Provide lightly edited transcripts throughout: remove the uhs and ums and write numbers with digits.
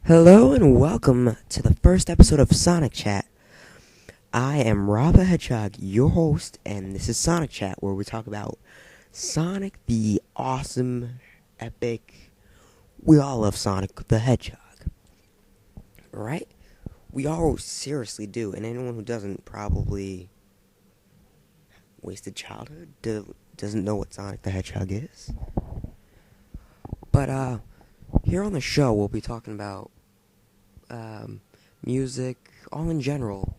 Hello and welcome to the first episode of Sonic Chat. I am Rob the Hedgehog, your host, and this is Sonic Chat, where we talk about Sonic the awesome, epic. We all love Sonic the Hedgehog, right? We all seriously do, and anyone who doesn't probably wasted childhood, doesn't know what Sonic the Hedgehog is. But here on the show, we'll be talking about music, all in general.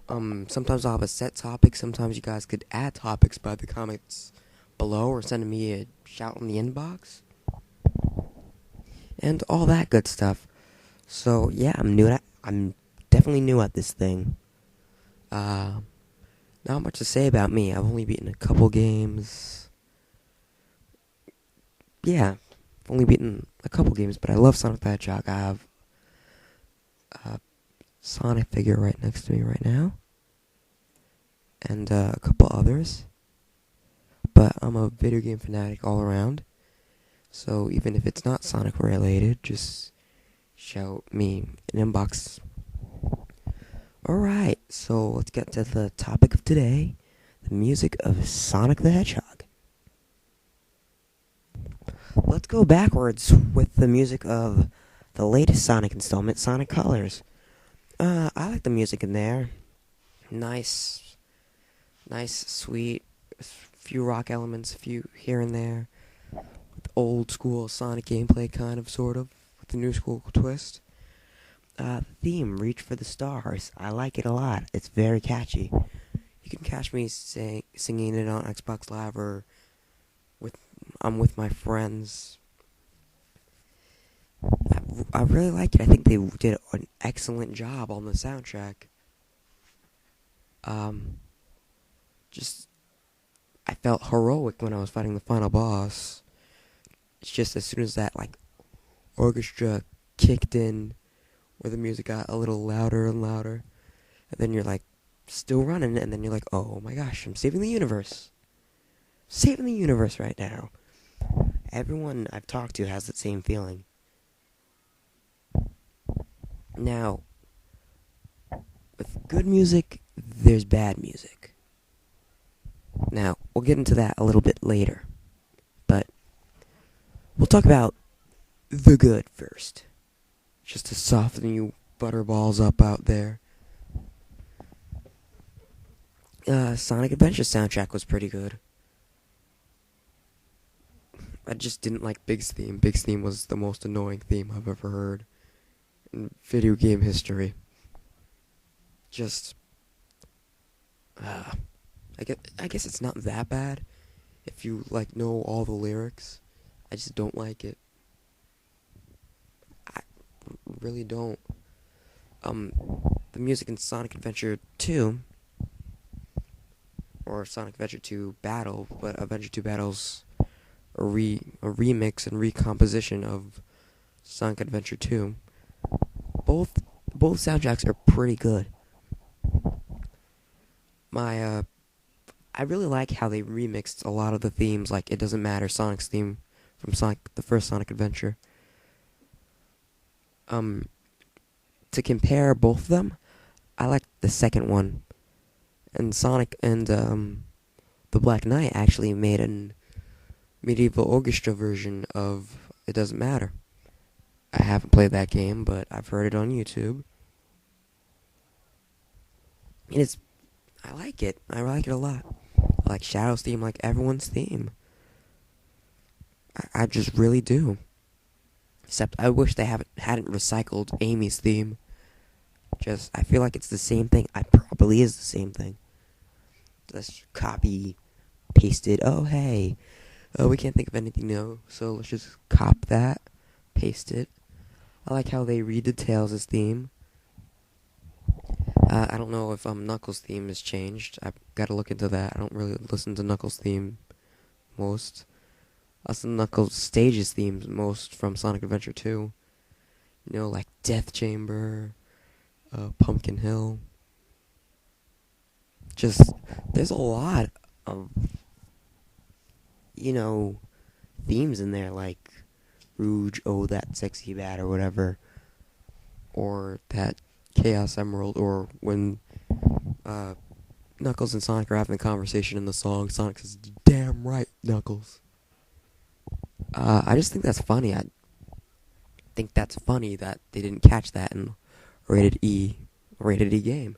Sometimes I'll have a set topic. Sometimes you guys could add topics by the comments below or sending me a shout in the inbox. And all that good stuff. So, yeah, I'm definitely new at this thing. Not much to say about me. I've only beaten a couple games. Yeah, I've only beaten a couple games, but I love Sonic the Hedgehog. I have a Sonic figure right next to me right now. And a couple others. But I'm a video game fanatic all around. So even if it's not Sonic related, just shout me an inbox. Alright, so let's get to the topic of today. The music of Sonic the Hedgehog. Let's go backwards with the music of the latest Sonic installment, Sonic Colors. I like the music in there. Nice, sweet, a few rock elements, a few here and there. With old school Sonic gameplay, kind of, sort of, with a new school twist. The theme, Reach for the Stars, I like it a lot. It's very catchy. You can catch me singing it on Xbox Live or I'm with my friends. I really like it. I think they did an excellent job on the soundtrack. I felt heroic when I was fighting the final boss. It's just as soon as that, orchestra kicked in, where the music got a little louder and louder, and then you're, still running, and then you're like, oh my gosh, I'm saving the universe. Saving the universe right now. Everyone I've talked to has that same feeling. Now, with good music, there's bad music. Now, we'll get into that a little bit later. But we'll talk about the good first. Just to soften you butterballs up out there. Sonic Adventure soundtrack was pretty good. I just didn't like Big's theme. Big's theme was the most annoying theme I've ever heard in video game history. Just, I guess it's not that bad if you, know all the lyrics. I just don't like it. I really don't. The music in Sonic Adventure 2, or Sonic Adventure 2 Battle, but Adventure 2 Battle's a remix and recomposition of Sonic Adventure 2. Both soundtracks are pretty good. I really like how they remixed a lot of the themes, like It Doesn't Matter, Sonic's theme from the first Sonic Adventure. To compare both of them, I like the second one. And Sonic and the Black Knight actually made an medieval orchestra version of It Doesn't Matter. I haven't played that game, but I've heard it on YouTube. And I like it. I like it a lot. I like Shadow's theme, like everyone's theme. I just really do. Except I wish they hadn't recycled Amy's theme. I feel like it's the same thing. It probably is the same thing. Let's copy, paste it. Oh, hey. We can't think of anything new, so let's just cop that, paste it. I like how they redid Tails' theme. I don't know if Knuckles' theme has changed. I've got to look into that. I don't really listen to Knuckles' theme most. I listen to Knuckles' stages themes most from Sonic Adventure 2. Like Death Chamber, Pumpkin Hill. There's a lot of, themes in there, like Rouge, oh that sexy bat, or whatever, or that Chaos Emerald, or when Knuckles and Sonic are having a conversation in the song, Sonic says, "Damn right, Knuckles." I just think that's funny. I think that's funny that they didn't catch that in rated E game.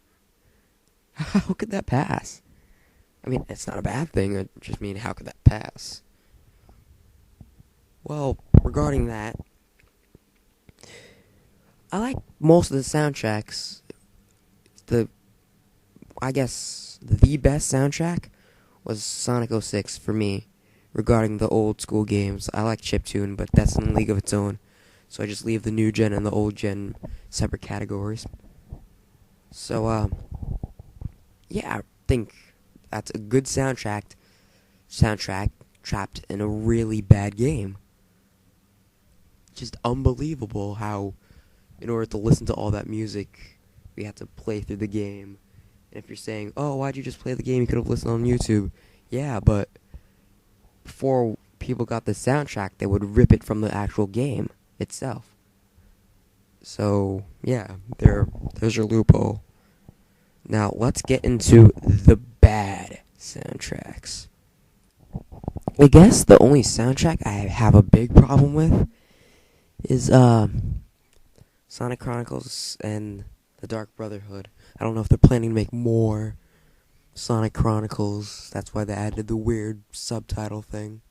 How could that pass? I mean, it's not a bad thing. I just mean, how could that pass? Well, regarding that, I like most of the soundtracks. I guess the best soundtrack was Sonic 06 for me. Regarding the old school games, I like chiptune, but that's in a league of its own. So I just leave the new gen and the old gen separate categories. So, yeah, I think that's a good soundtrack trapped in a really bad game. Just unbelievable how, in order to listen to all that music, we had to play through the game. And if you're saying, oh, why'd you just play the game? You could have listened on YouTube. Yeah, but before people got the soundtrack, they would rip it from the actual game itself. So, yeah, there's your loophole. Now, let's get into the bad soundtracks. I guess the only soundtrack I have a big problem with is Sonic Chronicles and the Dark Brotherhood. I don't know if they're planning to make more Sonic Chronicles. That's why they added the weird subtitle thing.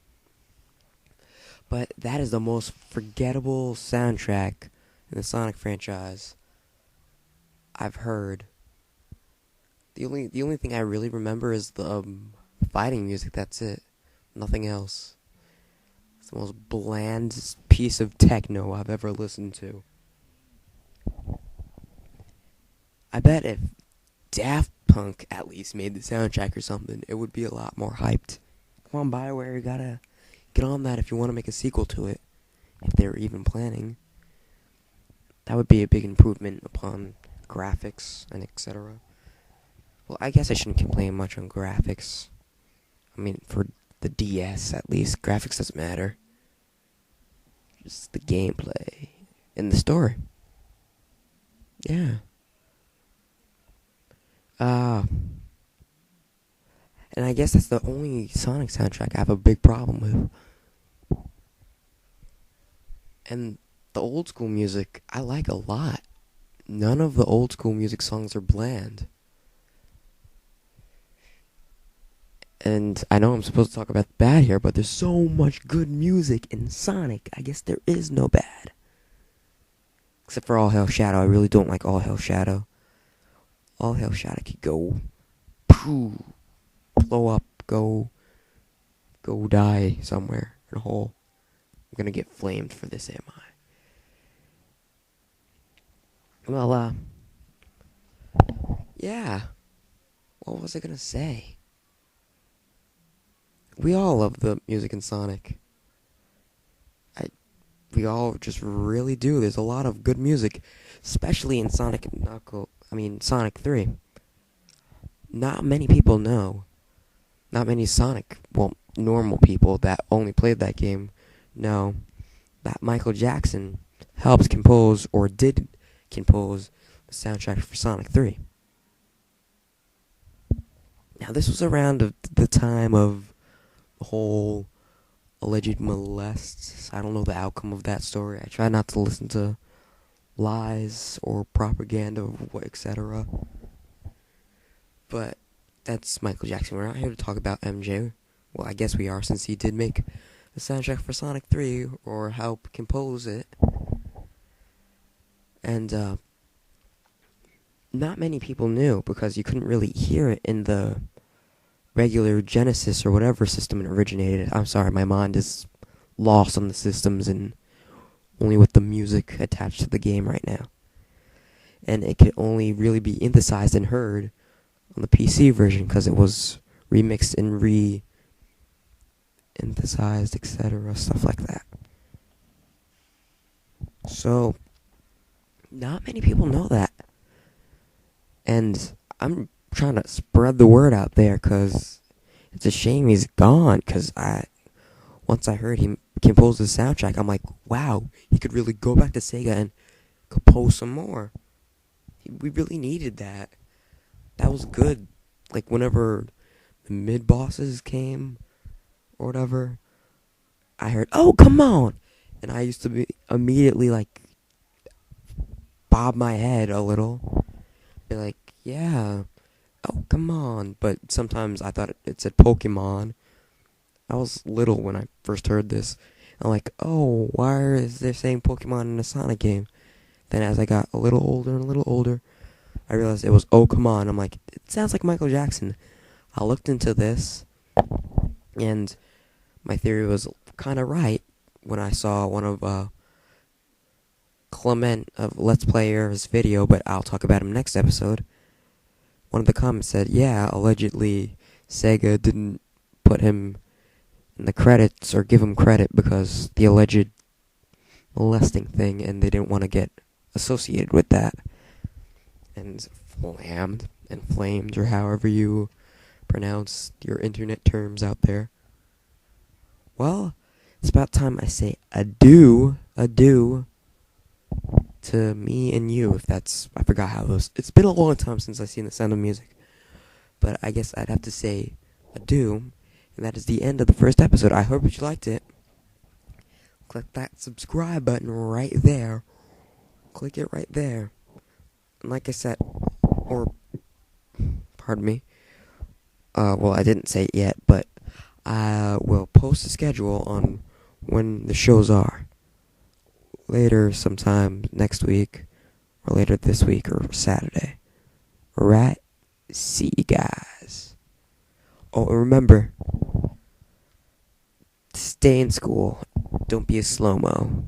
But that is the most forgettable soundtrack in the Sonic franchise I've heard. The only thing I really remember is the fighting music. That's it. Nothing else. It's the most bland piece of techno I've ever listened to. I bet if Daft Punk at least made the soundtrack or something, it would be a lot more hyped. Come on, BioWare, you gotta get on that if you want to make a sequel to it. If they're even planning. That would be a big improvement upon graphics and etc. Well, I guess I shouldn't complain much on graphics. I mean, for the DS at least, graphics doesn't matter. Just the gameplay and the story. Yeah. And I guess that's the only Sonic soundtrack I have a big problem with. And the old school music, I like a lot. None of the old school music songs are bland. And I know I'm supposed to talk about the bad here, but there's so much good music in Sonic. I guess there is no bad. Except for All Hail Shadow. I really don't like All Hail Shadow. All Hail Shadow could go poo, blow up, go die somewhere in a hole. I'm gonna get flamed for this, am I? Well, yeah. What was I gonna say? We all love the music in Sonic. We all just really do. There's a lot of good music, especially in Sonic 3. Not many people know. Not many normal people that only played that game know that Michael Jackson helped compose, or did compose, the soundtrack for Sonic 3. Now, this was around the time of the whole alleged molests. I don't know the outcome of that story. I try not to listen to lies or propaganda, etc. But that's Michael Jackson. We're not here to talk about MJ. Well, I guess we are, since he did make the soundtrack for Sonic 3, or help compose it. And not many people knew, because you couldn't really hear it in the regular Genesis or whatever system it originated. I'm sorry, my mind is lost on the systems and only with the music attached to the game right now. And it could only really be emphasized and heard on the PC version, because it was remixed and re-emphasized, etc., stuff like that. So, not many people know that. And I'm trying to spread the word out there, because it's a shame he's gone, because once I heard he composed the soundtrack, I'm like, wow, he could really go back to Sega and compose some more. We really needed that. That was good. Like, whenever the mid bosses came or whatever, I heard, oh, come on! And I used to be immediately like, bob my head a little. Be like, yeah, oh, come on. But sometimes I thought it said Pokemon. I was little when I first heard this. I'm like, oh, why is they saying Pokemon in a Sonic game? Then as I got a little older and a little older, I realized it was, oh, come on. I'm like, it sounds like Michael Jackson. I looked into this, and my theory was kind of right when I saw one of Clement of Let's Player's video, but I'll talk about him next episode. One of the comments said, yeah, allegedly Sega didn't put him in the credits or give him credit because the alleged molesting thing, and they didn't want to get associated with that. And flamed, or however you pronounce your internet terms out there. Well, it's about time I say adieu to me and you, if that's, I forgot how it was. It's been a long time since I've seen The Sound of Music, but I guess I'd have to say adieu, and that is the end of the first episode. I hope you liked it. Click that subscribe button right there. Click it right there. And like I said, pardon me, well, I didn't say it yet, but I will post a schedule on when the shows are. Later sometime next week, or later this week, or Saturday. Alright? See you guys. Oh, and remember, stay in school. Don't be a slow-mo.